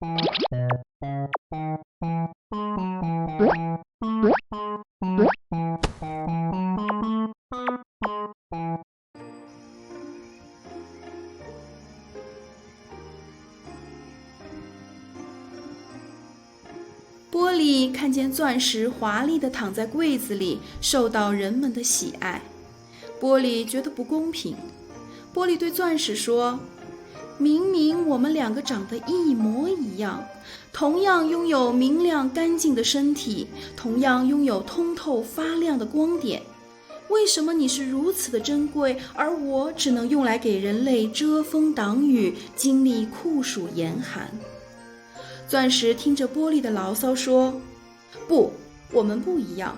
玻璃看见钻石华丽地躺在柜子里，受到人们的喜爱。玻璃觉得不公平。玻璃对钻石说：“明明我们两个长得一模一样，同样拥有明亮干净的身体，同样拥有通透发亮的光点，为什么你是如此的珍贵，而我只能用来给人类遮风挡雨，经历酷暑严寒？”钻石听着玻璃的牢骚说：“不，我们不一样。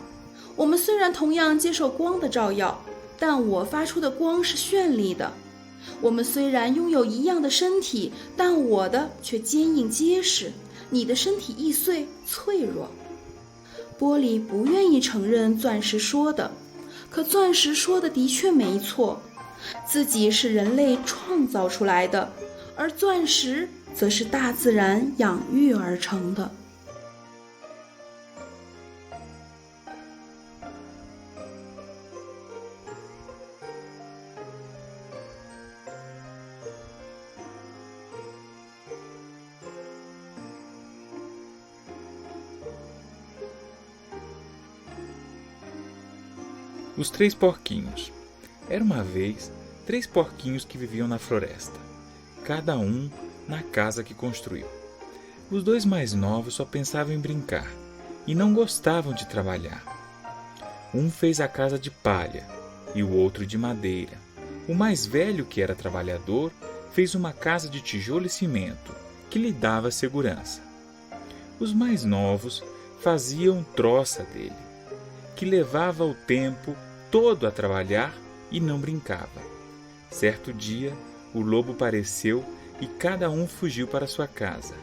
我们虽然同样接受光的照耀，但我发出的光是绚丽的。我们虽然拥有一样的身体，但我的却坚硬结实，你的身体易碎脆弱。”玻璃不愿意承认钻石说的，可钻石说的的确没错，自己是人类创造出来的，而钻石则是大自然养育而成的。Os Três Porquinhos. Era uma vez 3 porquinhos que viviam na floresta, cada um na casa que construiu. Os 2 mais novos só pensavam em brincar e não gostavam de trabalhar. Um fez a casa de palha e o outro de madeira. O mais velho, que era trabalhador, fez uma casa de tijolo e cimento, que lhe dava segurança. Os mais novos faziam troça dele, que levava o tempo todo a trabalhar e não brincava. Certo dia, o lobo apareceu e cada um fugiu para sua casa.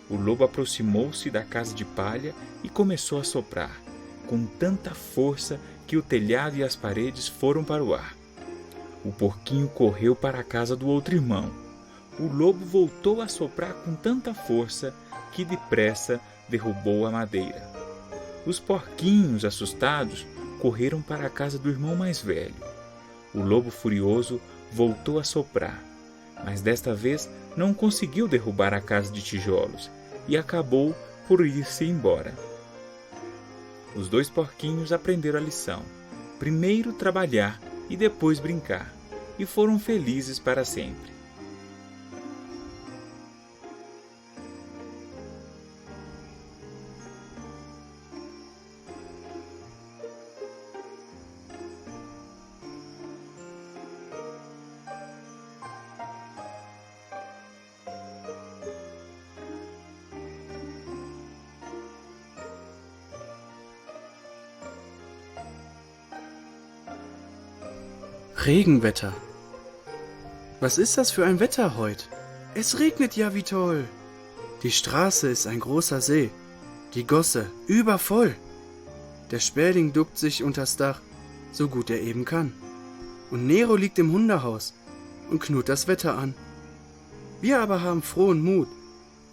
O lobo aproximou-se da casa de palha e começou a soprar, com tanta força que o telhado e as paredes foram para o ar. O porquinho correu para a casa do outro irmão. O lobo voltou a soprar com tanta força que depressa derrubou a madeira. Os porquinhos, assustados, correram para a casa do irmão mais velho. O lobo furioso voltou a soprar, mas desta vez não conseguiu derrubar a casa de tijolos e acabou por ir-se embora. Os 2 porquinhos aprenderam a lição: primeiro trabalhar e depois brincar, e foram felizes para sempre. Regenwetter. Was ist das für ein Wetter heut? Es regnet ja wie toll. Die Straße ist ein großer See, die Gosse übervoll. Der Sperling duckt sich unters Dach, so gut er eben kann. Und Nero liegt im Hundehaus und knurrt das Wetter an. Wir aber haben frohen Mut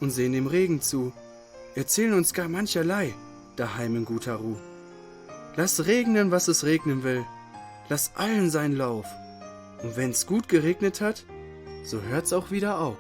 und sehen dem Regen zu, erzählen uns gar mancherlei, daheim in guter Ruh. Lass regnen, was es regnen will. Lass allen seinen Lauf. Und wenn's gut geregnet hat, so hört's auch wieder auf.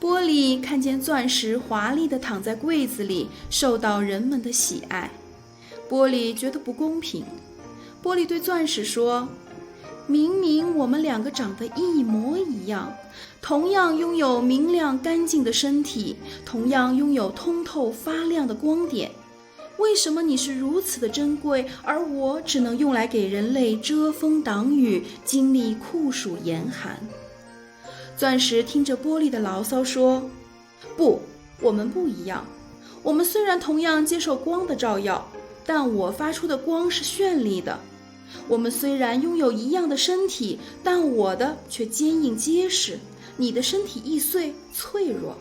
玻璃看见钻石华丽地躺在柜子里，受到人们的喜爱。玻璃觉得不公平。玻璃对钻石说：“明明我们两个长得一模一样，同样拥有明亮干净的身体，同样拥有通透发亮的光点，为什么你是如此的珍贵，而我只能用来给人类遮风挡雨，经历酷暑严寒？”钻石听着玻璃的牢骚说：“不，我们不一样。我们虽然同样接受光的照耀，但我发出的光是绚丽的。我们虽然拥有一样的身体，但我的却坚硬结实，你的身体易碎脆弱。”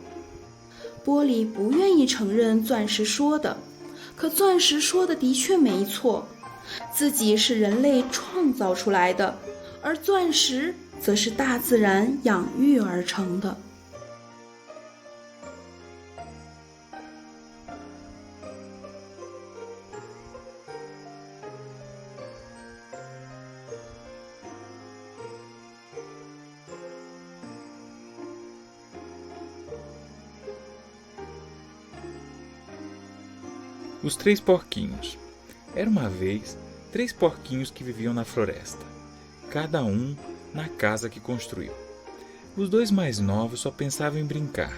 玻璃不愿意承认钻石说的，可钻石说的的确没错，自己是人类创造出来的，而钻石则是大自然养育而成的。Os Três Porquinhos. Era uma vez 3 porquinhos que viviam na floresta, cada um na casa que construiu. Os 2 mais novos só pensavam em brincar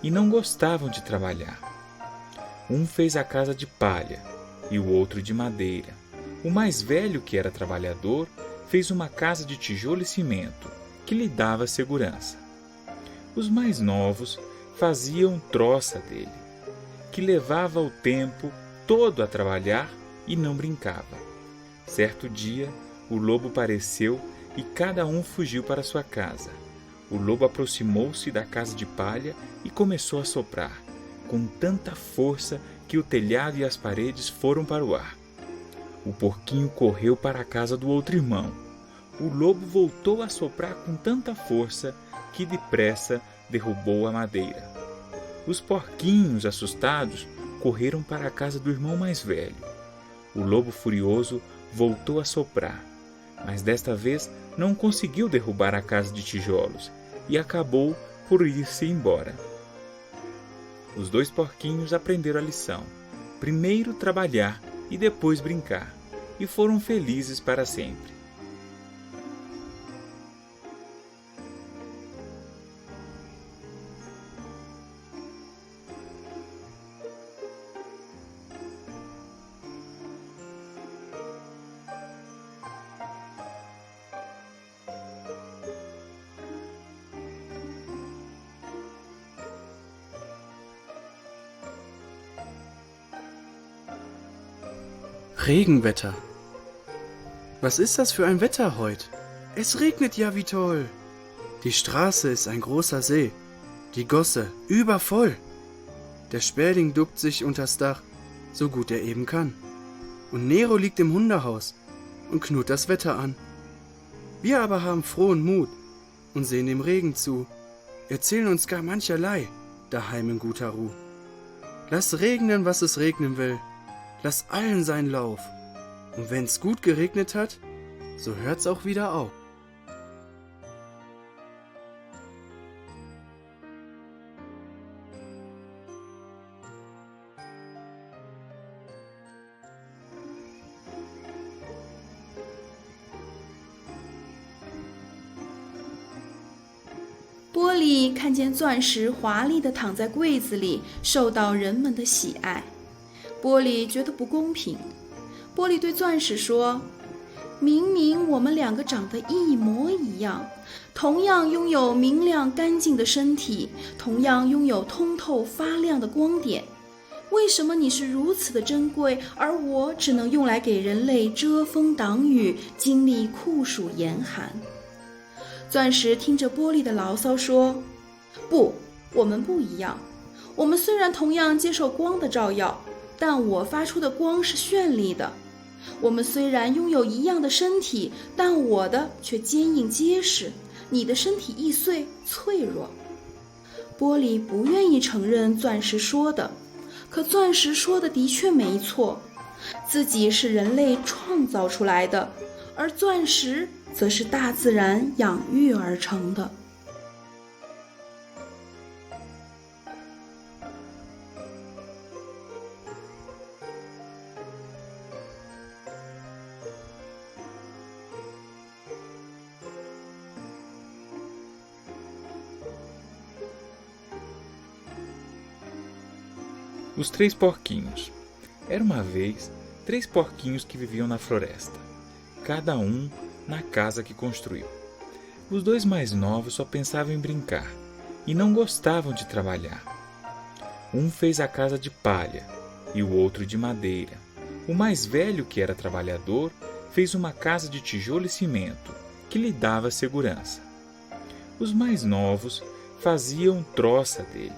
e não gostavam de trabalhar. Um fez a casa de palha e o outro de madeira. O mais velho, que era trabalhador, fez uma casa de tijolo e cimento, que lhe dava segurança. Os mais novos faziam troça dele, que levava o tempo todo a trabalhar e não brincava. Certo dia, o lobo apareceu e cada um fugiu para sua casa. O lobo aproximou-se da casa de palha e começou a soprar, com tanta força que o telhado e as paredes foram para o ar. O porquinho correu para a casa do outro irmão. O lobo voltou a soprar com tanta força que depressa derrubou a madeira. Os porquinhos, assustados, correram para a casa do irmão mais velho. O lobo furioso voltou a soprar, mas desta vez não conseguiu derrubar a casa de tijolos e acabou por ir-se embora. Os 2 porquinhos aprenderam a lição: primeiro trabalhar e depois brincar, e foram felizes para sempre. Regenwetter. Was ist das für ein Wetter heute? Es regnet ja wie toll. Die Straße ist ein großer See, die Gosse übervoll. Der Sperling duckt sich unters Dach, so gut er eben kann. Und Nero liegt im Hundehaus und knurrt das Wetter an. Wir aber haben frohen Mut und sehen dem Regen zu, erzählen uns gar mancherlei, daheim in guter Ruh. Lass regnen, was es regnen will, lass allen seinen Lauf. Und wenn's gut geregnet hat, so hört's auch wieder auf.玻璃看见钻石华丽地躺在柜子里，受到人们的喜爱。玻璃觉得不公平。玻璃对钻石说：“明明我们2个长得一模一样，同样拥有明亮干净的身体，同样拥有通透发亮的光点，为什么你是如此的珍贵，而我只能用来给人类遮风挡雨，经历酷暑严寒？”钻石听着玻璃的牢骚说：“不，我们不一样。我们虽然同样接受光的照耀，但我发出的光是绚丽的。我们虽然拥有一样的身体，但我的却坚硬结实，你的身体易碎脆弱。”玻璃不愿意承认钻石说的，可钻石说的的确没错，自己是人类创造出来的，而钻石则是大自然养育而成的。Os Três Porquinhos. Era uma vez 3 porquinhos que viviam na floresta, cada um na casa que construiu. Os 2 mais novos só pensavam em brincar e não gostavam de trabalhar. Um fez a casa de palha e o outro de madeira. O mais velho, que era trabalhador, fez uma casa de tijolo e cimento, que lhe dava segurança. Os mais novos faziam troça dele,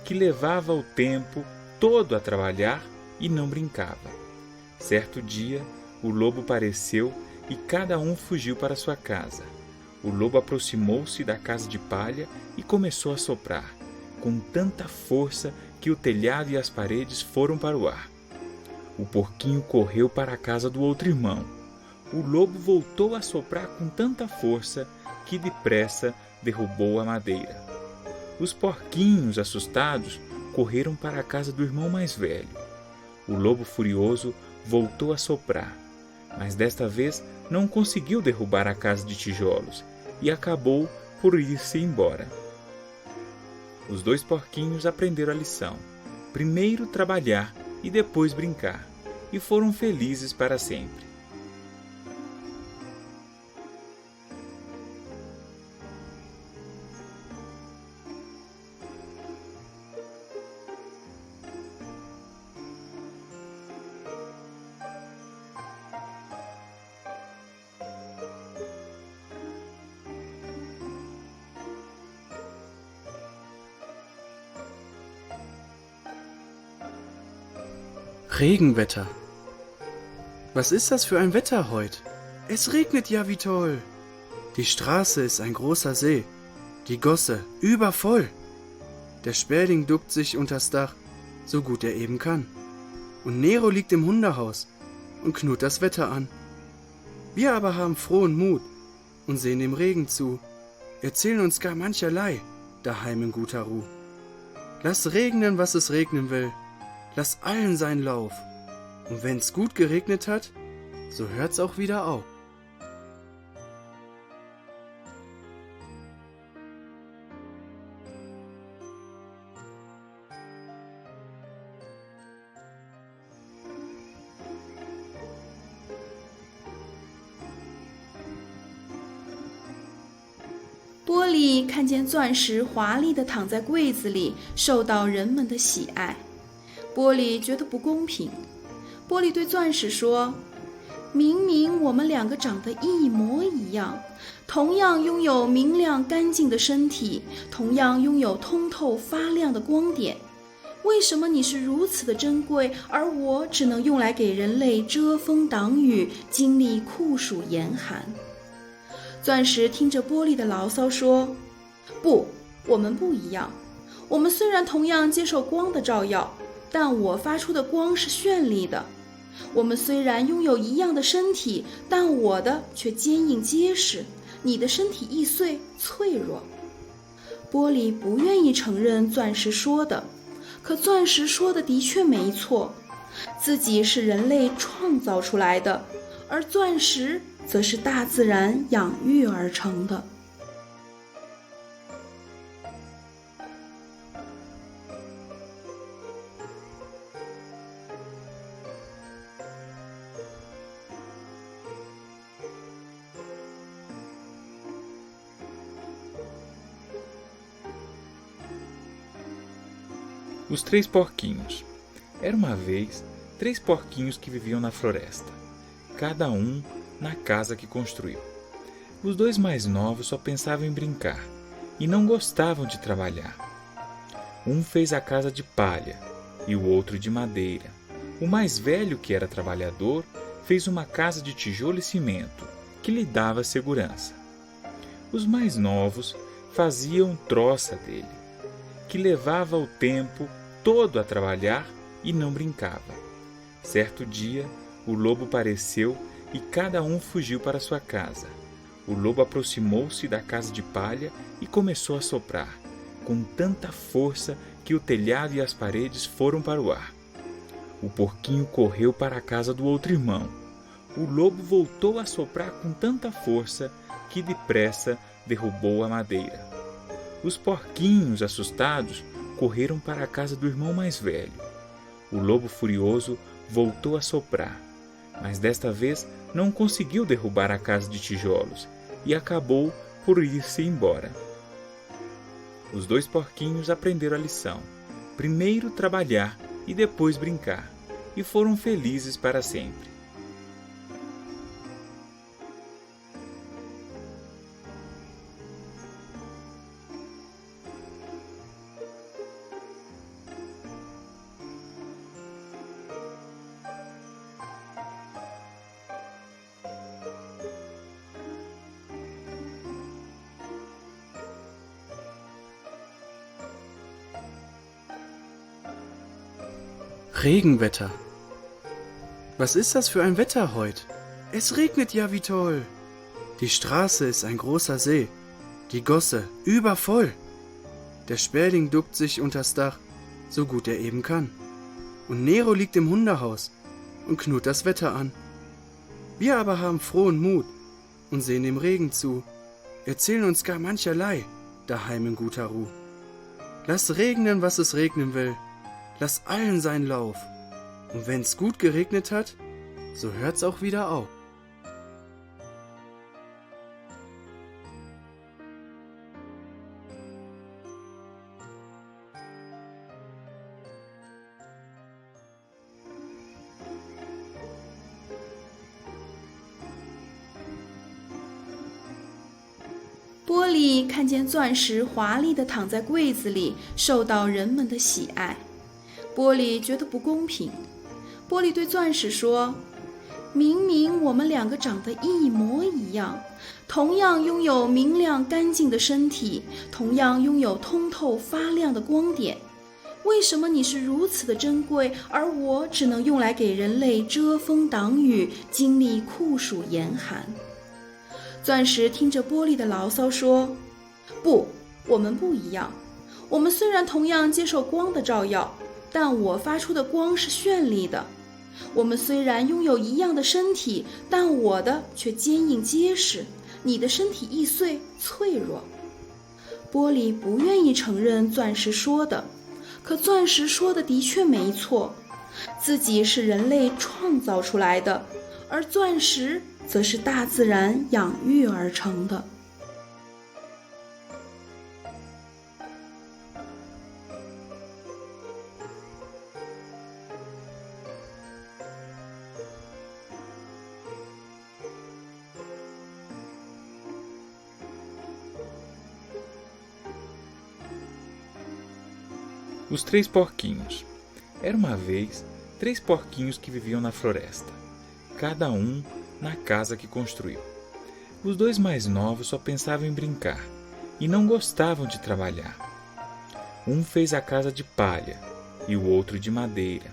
que levava o tempo todo a trabalhar e não brincava. Certo dia, o lobo apareceu e cada um fugiu para sua casa. O lobo aproximou-se da casa de palha e começou a soprar, com tanta força que o telhado e as paredes foram para o ar. O porquinho correu para a casa do outro irmão. O lobo voltou a soprar com tanta força que depressa derrubou a madeira. Os porquinhos, assustados, correram para a casa do irmão mais velho. O lobo furioso voltou a soprar, mas desta vez não conseguiu derrubar a casa de tijolos e acabou por ir-se embora. Os dois porquinhos aprenderam a lição: primeiro trabalhar e depois brincar, e foram felizes para sempre. Regenwetter. Was ist das für ein Wetter heute? Es regnet ja wie toll. Die Straße ist ein großer See, die Gosse übervoll. Der Sperling duckt sich unters Dach, so gut er eben kann. Und Nero liegt im Hundehaus und knurrt das Wetter an. Wir aber haben frohen Mut und sehen dem Regen zu, erzählen uns gar mancherlei, daheim in guter Ruh. Lass regnen, was es regnen will, lass allen seinen Lauf. Und wenn's gut geregnet hat, so hört's auch wieder auf.波利看见钻石华丽地躺在柜子里，受到人们的喜爱。波利觉得不公平。波利对钻石说：“明明我们两个长得一模一样，同样拥有明亮干净的身体，同样拥有通透发亮的光点，为什么你是如此的珍贵，而我只能用来给人类遮风挡雨，经历酷暑严寒？”钻石听着波利的牢骚说：“不，我们不一样。我们虽然同样接受光的照耀，但我发出的光是绚丽的。我们虽然拥有一样的身体，但我的却坚硬结实，你的身体易碎脆弱。”波利不愿意承认钻石说的，可钻石说的的确没错，自己是人类创造出来的，而钻石则是大自然养育而成的。Os três porquinhos. Era uma vez 3 porquinhos que viviam na floresta, cada um na casa que construiu. Os 2 mais novos só pensavam em brincar e não gostavam de trabalhar. Um fez a casa de palha e o outro de madeira. O mais velho, que era trabalhador, fez uma casa de tijolo e cimento, que lhe dava segurança. Os mais novos faziam troça dele, que levava o tempo todo a trabalhar e não brincava. Certo dia, o lobo apareceu e cada um fugiu para sua casa. O lobo aproximou-se da casa de palha e começou a soprar, com tanta força que o telhado e as paredes foram para o ar. O porquinho correu para a casa do outro irmão. O lobo voltou a soprar com tanta força que depressa derrubou a madeira. Os porquinhos, assustados, correram para a casa do irmão mais velho. O lobo furioso voltou a soprar, mas desta vez não conseguiu derrubar a casa de tijolos e acabou por ir-se embora. Os 2 porquinhos aprenderam a lição: primeiro trabalhar e depois brincar, e foram felizes para sempre. Regenwetter. Was ist das für ein Wetter heute? Es regnet ja wie toll. Die Straße ist ein großer See, die Gosse übervoll. Der Sperling duckt sich unters Dach, so gut er eben kann. Und Nero liegt im Hundehaus und knurrt das Wetter an. Wir aber haben frohen Mut und sehen dem Regen zu, erzählen uns gar mancherlei, daheim in guter Ruh. Lass regnen, was es regnen will, lass allen seinen Lauf. Und wenn's gut geregnet hat, so hört's auch wieder auf.波利看见钻石华丽地躺在柜子里，受到人们的喜爱。波利觉得不公平。波利对钻石说：“明明我们两个长得一模一样，同样拥有明亮干净的身体，同样拥有通透发亮的光点，为什么你是如此的珍贵，而我只能用来给人类遮风挡雨，经历酷暑严寒？”钻石听着波利的牢骚说：“不，我们不一样。我们虽然同样接受光的照耀，但我发出的光是绚丽的。我们虽然拥有一样的身体，但我的却坚硬结实，你的身体易碎脆弱。”波利不愿意承认钻石说的，可钻石说的的确没错，自己是人类创造出来的，而钻石则是大自然养育而成的。Os Três Porquinhos. Era uma vez 3 porquinhos que viviam na floresta, cada um na casa que construiu. Os 2 mais novos só pensavam em brincar e não gostavam de trabalhar. Um fez a casa de palha e o outro de madeira.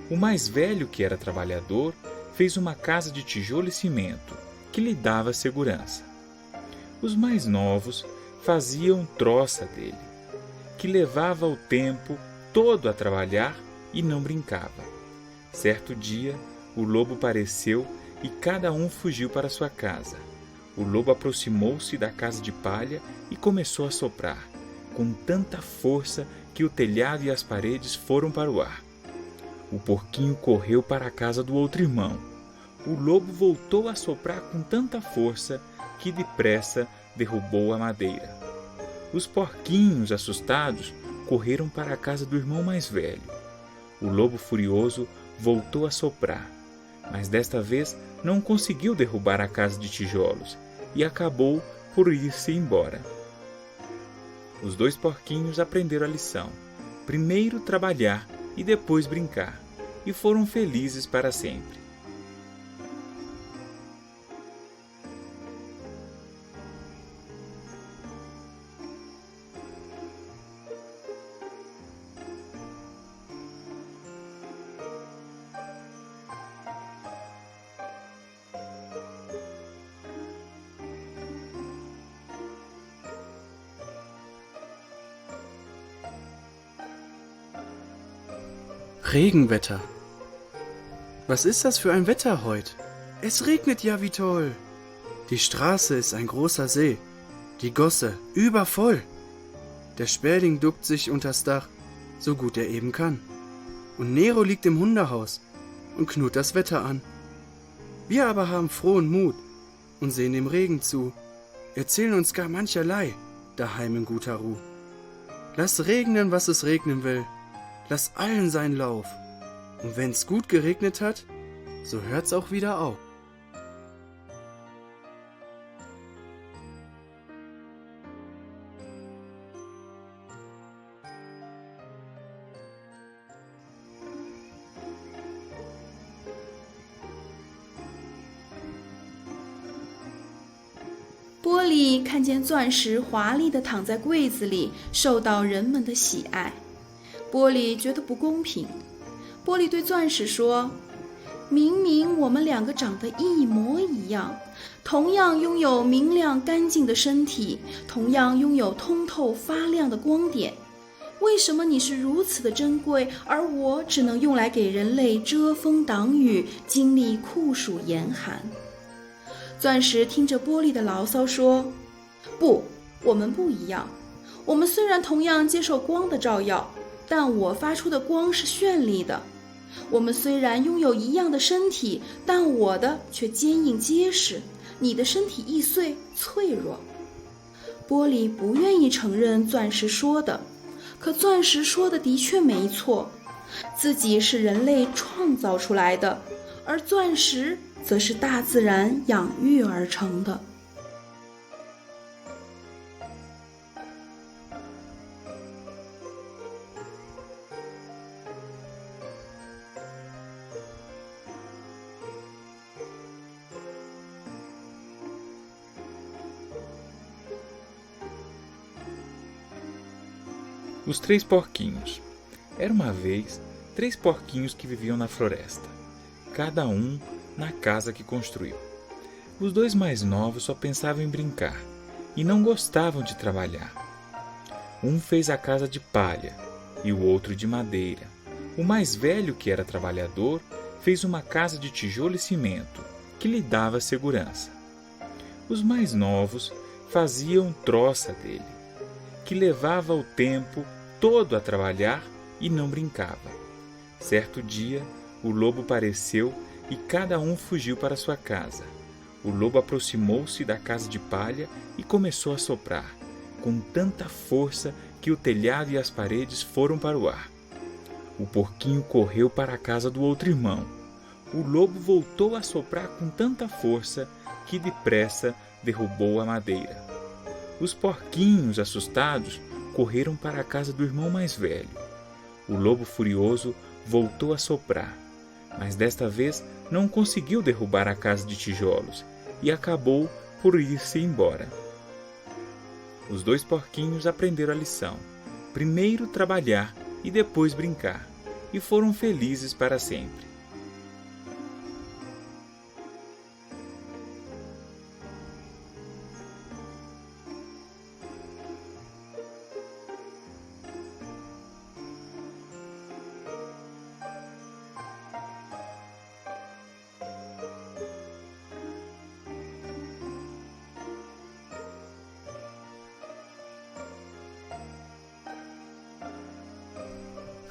O mais velho, que era trabalhador, fez uma casa de tijolo e cimento, que lhe dava segurança. Os mais novos faziam troça dele, que levava o tempo todo a trabalhar e não brincava. Certo dia, o lobo apareceu e cada um fugiu para sua casa. O lobo aproximou-se da casa de palha e começou a soprar, com tanta força que o telhado e as paredes foram para o ar. O porquinho correu para a casa do outro irmão. O lobo voltou a soprar com tanta força que depressa derrubou a madeira. Os porquinhos, assustados, correram para a casa do irmão mais velho. O lobo furioso voltou a soprar, mas desta vez não conseguiu derrubar a casa de tijolos e acabou por ir-se embora. Os 2 porquinhos aprenderam a lição: primeiro trabalhar e depois brincar, e foram felizes para sempre. Regenwetter. Was ist das für ein Wetter heute? Es regnet ja wie toll. Die Straße ist ein großer See, die Gosse übervoll. Der Sperling duckt sich unters Dach, so gut er eben kann. Und Nero liegt im Hundehaus und knurrt das Wetter an. Wir aber haben frohen Mut und sehen dem Regen zu, erzählen uns gar mancherlei, daheim in guter Ruh. Lass regnen, was es regnen will, lass allen seinen Lauf. Und wenn's gut geregnet hat, so hört's auch wieder auf.波利看见钻石华丽地躺在柜子里，受到人们的喜爱。波利觉得不公平。玻璃对钻石说：“明明我们两个长得一模一样，同样拥有明亮干净的身体，同样拥有通透发亮的光点，为什么你是如此的珍贵，而我只能用来给人类遮风挡雨，经历酷暑严寒？”钻石听着玻璃的牢骚说：“不，我们不一样。我们虽然同样接受光的照耀，但我发出的光是绚丽的。我们虽然拥有一样的身体，但我的却坚硬结实，你的身体易碎脆弱。”玻璃不愿意承认钻石说的，可钻石说的的确没错，自己是人类创造出来的，而钻石则是大自然养育而成的。Os Três Porquinhos. Era uma vez 3 porquinhos que viviam na floresta, cada um na casa que construiu. Os 2 mais novos só pensavam em brincar e não gostavam de trabalhar. Um fez a casa de palha e o outro de madeira. O mais velho, que era trabalhador, fez uma casa de tijolo e cimento, que lhe dava segurança. Os mais novos faziam troça dele, que levava o tempo todo a trabalhar e não brincava. Certo dia, o lobo apareceu e cada um fugiu para sua casa. O lobo aproximou-se da casa de palha e começou a soprar, com tanta força que o telhado e as paredes foram para o ar. O porquinho correu para a casa do outro irmão. O lobo voltou a soprar com tanta força que depressa derrubou a madeira. Os porquinhos, assustados, correram para a casa do irmão mais velho. O lobo furioso voltou a soprar, mas desta vez não conseguiu derrubar a casa de tijolos e acabou por ir-se embora. Os 2 porquinhos aprenderam a lição: primeiro trabalhar e depois brincar, e foram felizes para sempre.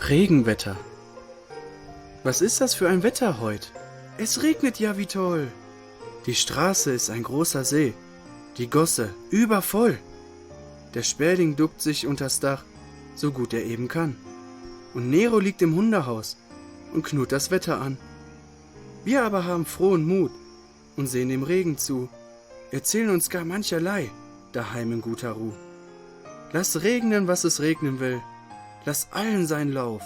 Regenwetter. Was ist das für ein Wetter heute? Es regnet ja wie toll. Die Straße ist ein großer See, die Gosse übervoll. Der Sperling duckt sich unters Dach, so gut er eben kann. Und Nero liegt im Hundehaus und knurrt das Wetter an. Wir aber haben frohen Mut und sehen dem Regen zu, erzählen uns gar mancherlei, daheim in guter Ruh. Lass regnen, was es regnen will, lass allen seinen Lauf.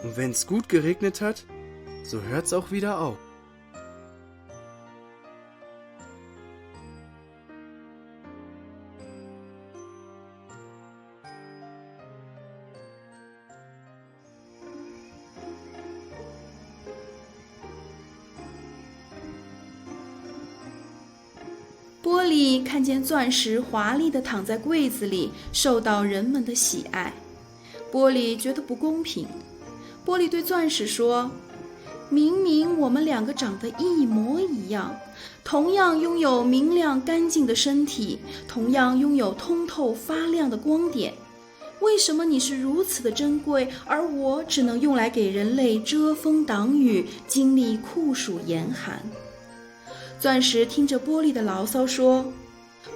Und wenn's gut geregnet hat, so hört's auch wieder auf.玻璃看见钻石华丽地躺在柜子里，受到人们的喜爱。玻璃觉得不公平。玻璃对钻石说：“明明我们两个长得一模一样，同样拥有明亮干净的身体，同样拥有通透发亮的光点，为什么你是如此的珍贵，而我只能用来给人类遮风挡雨，经历酷暑严寒？”钻石听着玻璃的牢骚说：“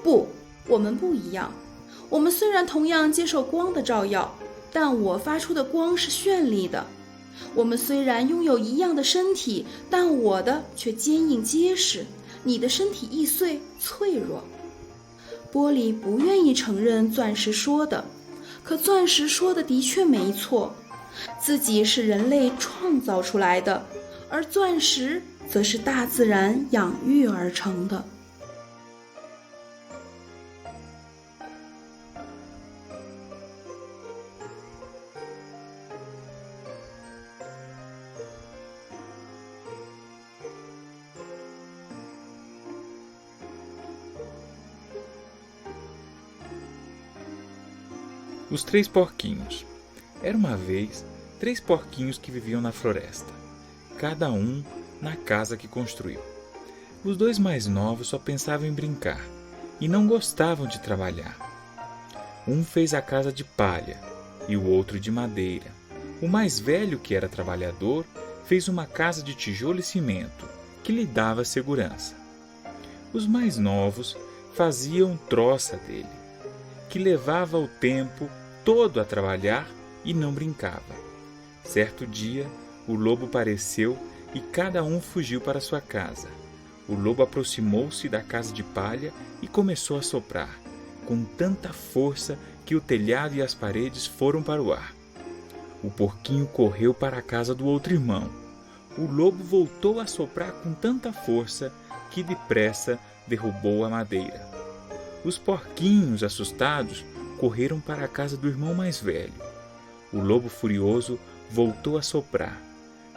不，我们不一样。我们虽然同样接受光的照耀，但我发出的光是绚丽的。我们虽然拥有一样的身体，但我的却坚硬结实，你的身体易碎脆弱。”玻璃不愿意承认钻石说的，可钻石说的的确没错，自己是人类创造出来的，而钻石则是大自然养育而成的。Os Três Porquinhos. Era uma vez 3 porquinhos que viviam na floresta, cada um na casa que construiu. Os 2 mais novos só pensavam em brincar e não gostavam de trabalhar. Um fez a casa de palha e o outro de madeira. O mais velho, que era trabalhador, fez uma casa de tijolo e cimento, que lhe dava segurança. Os mais novos faziam troça dele, que levava o tempo todo a trabalhar e não brincava. Certo dia, o lobo apareceu e cada um fugiu para sua casa. O lobo aproximou-se da casa de palha e começou a soprar, com tanta força que o telhado e as paredes foram para o ar. O porquinho correu para a casa do outro irmão. O lobo voltou a soprar com tanta força que depressa derrubou a madeira. Os porquinhos, assustados, correram para a casa do irmão mais velho. O lobo furioso voltou a soprar,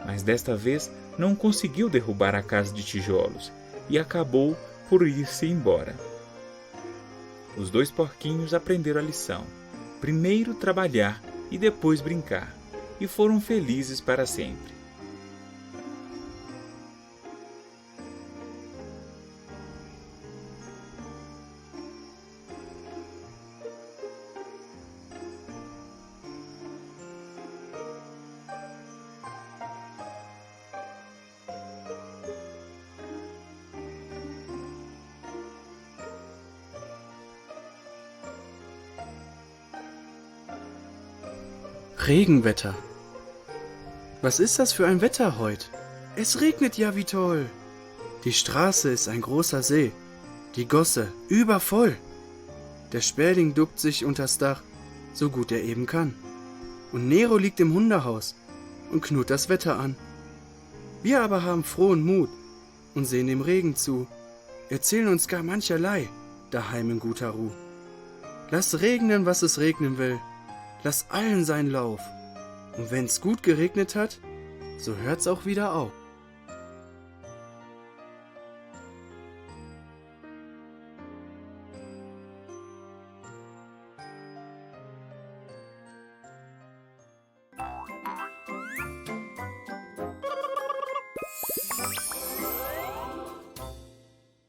mas desta vez não conseguiu derrubar a casa de tijolos e acabou por ir-se embora. Os 2 porquinhos aprenderam a lição: primeiro trabalhar e depois brincar, e foram felizes para sempre. Regenwetter. Was ist das für ein Wetter heute? Es regnet ja wie toll. Die Straße ist ein großer See, die Gosse übervoll. Der Sperling duckt sich unters Dach, so gut er eben kann. Und Nero liegt im Hundehaus und knurrt das Wetter an. Wir aber haben frohen Mut und sehen dem Regen zu, erzählen uns gar mancherlei, daheim in guter Ruh. Lass regnen, was es regnen will, lass allen seinen Lauf. Und wenn's gut geregnet hat, so hört's auch wieder auf.